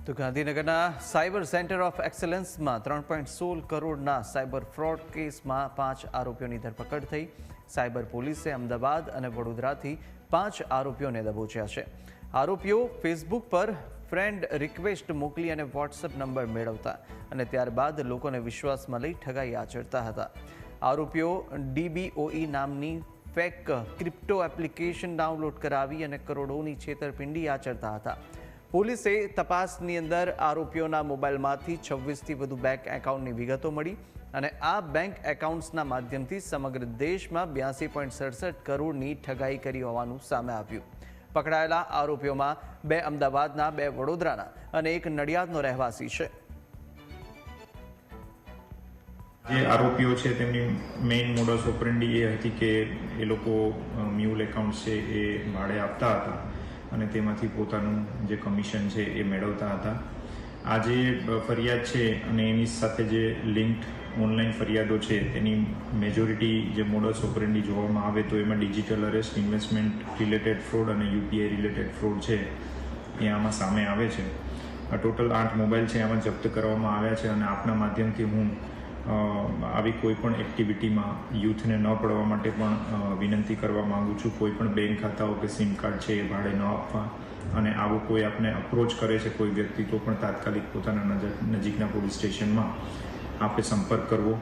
તો ગાંધીનગરના cyber centre of એક્સેલન્સમાં 3.16 કરોડના સાયબર ફ્રોડ કેસમાં 5 આરોપીઓની ધરપકડ થઈ. સાયબર પોલીસે અમદાવાદ અને વડોદરાથી 5 આરોપીઓને દબોચ્યા છે. આરોપીઓ ફેસબુક પર ફ્રેન્ડ રિક્વેસ્ટ મોકલી અને વોટ્સએપ નંબર મેળવતા અને ત્યારબાદ લોકોને વિશ્વાસમાં લઈ ઠગાઈ આચરતા હતા. આરોપીઓ DBOE નામની ફેક ક્રિપ્ટો એપ્લિકેશન ડાઉનલોડ કરાવી અને કરોડોની છેતરપિંડી આચરતા હતા. પોલીસે તપાસની અંદર આરોપીઓના મોબાઈલમાંથી 26થી વધુ બેંક એકાઉન્ટની વિગતો મળી અને આ બેંક એકાઉન્ટ્સના માધ્યમથી સમગ્ર દેશમાં 82.67 કરોડની ઠગાઈ કરી હોવાનું સામે આવ્યું. પકડાયેલા આરોપીઓમાં 2 અમદાવાદના, 2 વડોદરાના અને 1 નડિયાદનો રહેવાસી છે. જે આરોપીઓ છે તેમની મેઇન મોડસ ઓપરેન્ડી એ હતી કે એ લોકો મ્યુલ એકાઉન્ટ છે એ ભાડે આપતા હતા અને તેમાંથી પોતાનું જે કમિશન છે એ મેળવતા હતા. આ જે ફરિયાદ છે અને એની સાથે જે લિંક્ડ ઓનલાઈન ફરિયાદો છે તેની મેજોરિટી જે મોડસ ઓપરેન્ડી જોવામાં આવે તો એમાં digital arrest, investment related fraud અને UPI રિલેટેડ ફ્રોડ છે એ આમાં સામે આવે છે. ટોટલ 8 મોબાઈલ છે આમાં જપ્ત કરવામાં આવ્યા છે અને આપના માધ્યમથી હું આવી કોઈ પણ એક્ટિવિટીમાં યુથને ન પડવા માટે પણ વિનંતી કરવા માગું છું. કોઈ પણ બેંક ખાતાઓ કે સિમ કાર્ડ છે એ ભાડે ન આપવા અને આવું કોઈ આપને અપ્રોચ કરે છે કોઈ વ્યક્તિ તો પણ તાત્કાલિક પોતાના નજીકના પોલીસ સ્ટેશનમાં આપે સંપર્ક કરવો.